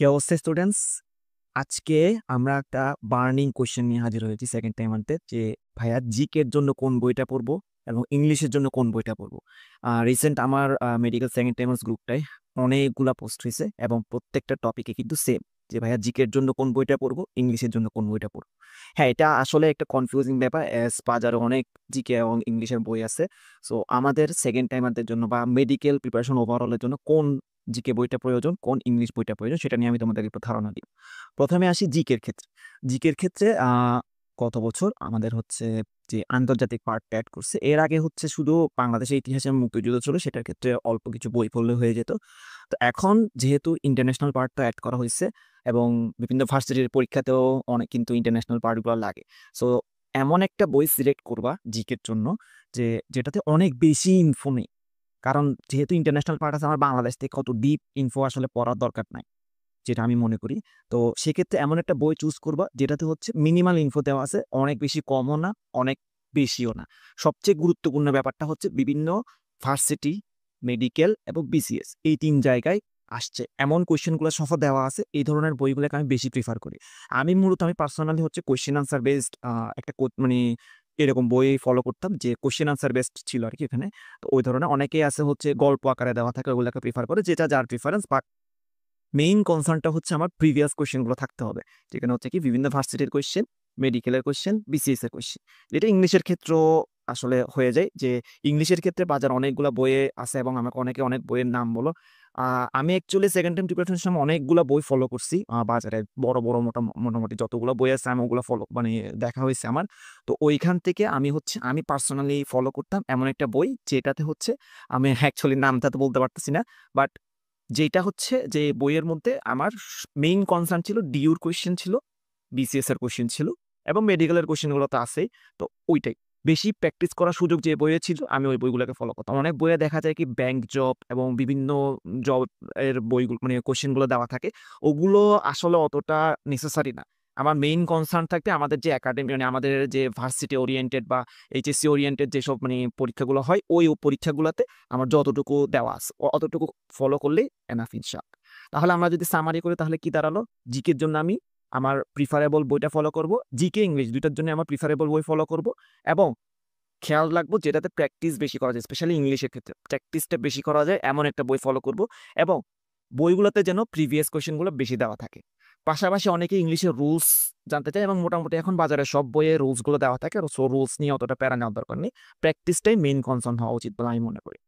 কি অবস্থা স্টুডেন্টস? আজকে আমরা একটা বার্নিং কোয়েশ্চেন নিয়ে হাজির হয়েছি সেকেন্ড টাইমারতে যে ভাইয়া জিকের জন্য কোন বইটা পড়বো এবং ইংলিশের জন্য কোন বইটা পড়বো। রিসেন্ট আমার মেডিকেল সেকেন্ড টাইমার্স গ্রুপটায় অনেকগুলা পোস্ট হয়েছে এবং প্রত্যেকটা টপিকে কিন্তু সেম যে ভাইয়া জিকের জন্য কোন বইটা পড়বো, ইংলিশের জন্য কোন বইটা পড়বো। হ্যাঁ, এটা আসলে একটা কনফিউজিং ব্যাপার, অ্যাজ বাজারে অনেক জিকে এবং ইংলিশের বই আছে। সো আমাদের সেকেন্ড টাইমারদের জন্য বা মেডিকেল প্রিপারেশন ওভারঅলের জন্য কোন জিকে বইটা প্রয়োজন, কোন ইংলিশ বইটা প্রয়োজন, সেটা নিয়ে আমি তোমাদের একটু ধারণা দিই। প্রথমে আসি জিকের ক্ষেত্রে। জিকের ক্ষেত্রে গত বছর আমাদের হচ্ছে যে আন্তর্জাতিক পার্টটা অ্যাড করছে। এর আগে হচ্ছে শুধু বাংলাদেশের ইতিহাসে মুক্তিযুদ্ধ ছিল, সেটার ক্ষেত্রে অল্প কিছু বই পড়লে হয়ে যেত। তো এখন যেহেতু ইন্টারন্যাশনাল পার্টটা অ্যাড করা হয়েছে এবং বিভিন্ন ভার্সিটির পরীক্ষাতেও অনেক কিন্তু ইন্টারন্যাশনাল পার্টগুলো লাগে। সো এমন একটা বই সিলেক্ট করবা জিকের জন্য যেটাতে অনেক বেশি ইনফো নেই। কারণ যেহেতু ইন্টারন্যাশনাল পার্ট আছে, আমার বাংলাদেশ থেকে কত ডিপ ইনফো আসলে পড়ার দরকার নাই, যেটা আমি মনে করি। তো সেক্ষেত্রে এমন একটা বই চুজ করবা যেটাতে হচ্ছে মিনিমাল ইনফো দেওয়া আছে, অনেক বেশি কমও না, অনেক বেশিও না। সবচেয়ে গুরুত্বপূর্ণ ব্যাপারটা হচ্ছে বিভিন্ন ভার্সিটি, মেডিকেল এবং বিসিএস এই ৩ জায়গায় আসছে এমন কোয়েশ্চেনগুলো সফা দেওয়া আছে। এই ধরনের বইগুলোকে আমি বেশি প্রিফার করি। আমি পার্সোনালি হচ্ছে কোয়েশ্চেন আনসার বেসড একটা মানে এরকম বই ফলো করতাম যে কোয়েশ্চেন আনসার বেসড ছিল আর কি এখানে। তো ওই ধরনের অনেকেই আছে হচ্ছে গল্প আকারে দেওয়া থাকে, ওগুলোকে প্রিফার করে, যেটা যার প্রিফারেন্স। মেইন কনসার্নটা হচ্ছে আমার প্রিভিয়াস কোয়েশ্চেনগুলো থাকতে হবে, যেখানে হচ্ছে কি বিভিন্ন ভার্সিটির কোয়েশ্চেন, মেডিকেলের কোয়েশ্চেন, বিসিএস এর কোয়েশ্চেন। যেটা ইংলিশের ক্ষেত্রেও আসলে হয়ে যায় যে ইংলিশের ক্ষেত্রে বাজার অনেকগুলা বইয়ে আছে এবং আমাকে অনেকে অনেক বইয়ের নাম বলো। আমি অ্যাকচুয়ালি সেকেন্ড টাইম প্রিপারেশনের সময় অনেকগুলা বই ফলো করছি। বাজারে বড় বড় মোটামুটি যতগুলো বই আছে আমি ওগুলো ফলো মানে দেখা হয়েছে আমার। তো ওইখান থেকে আমি পার্সোনালি ফলো করতাম এমন একটা বই যেটাতে হচ্ছে আমি অ্যাকচুয়ালি নামটা তো বলতে পারতেছি না, বাট যেটা হচ্ছে যে বইয়ের মধ্যে আমার মেইন কনসার্ন ছিল ডিউর কোয়েশ্চেন ছিল, বিসিএস এর কোয়েশ্চেন ছিল এবং মেডিকেলের কোয়েশ্চেনগুলো তো আছেই। তো ওইটাই বেশি প্র্যাকটিস করার সুযোগ যে বইয়ে ছিল, আমি ওই বইগুলোকে ফলো করতাম। অনেক বইয়ে দেখা যায় কি ব্যাংক জব এবং বিভিন্ন জব এর বইগুলো মানে কোয়েশ্চেনগুলো দেওয়া থাকে, ওগুলো আসলে অতটা নেসেসারি না। আমার মেইন কনসার্ন থাকবে আমাদের যে একাডেমি মানে আমাদের যে ভার্সিটি ওরিয়েন্টেড বা এইচএসসি ওরিয়েন্টেড যেসব মানে পরীক্ষাগুলো হয়, ওই পরীক্ষাগুলোতে আমার যতটুকু দেওয়া আছে অতটুকু ফলো করলেই এনাফ ইনশাআল্লাহ। তাহলে আমরা যদি সামারি করি তাহলে কি দাঁড়ালো? জিকের জন্য আমি আমার প্রিফারেবল বইটা ফলো করব, জিকে ইংলিশ দুইটার জন্য আমার প্রিফারেবল বই ফলো করব এবং খেয়াল রাখবো যেটাতে প্র্যাকটিস বেশি করা যায়, স্পেশালি ইংলিশের ক্ষেত্রে প্র্যাকটিসটা বেশি করা যায় এমন একটা বই ফলো করব এবং বইগুলোতে যেন প্রিভিয়াস কোয়েশ্চেনগুলো বেশি দেওয়া থাকে। পাশাপাশি অনেকে ইংলিশের রুলস জানতে চায় এবং মোটামুটি এখন বাজারে সব বইয়ে রুলসগুলো দেওয়া থাকে, সো রুলস নিয়ে অতটা প্যারা নেওয়ার দরকার নেই। প্র্যাকটিসটাই মেইন কনসার্ন হওয়া উচিত বলে আমি মনে করি।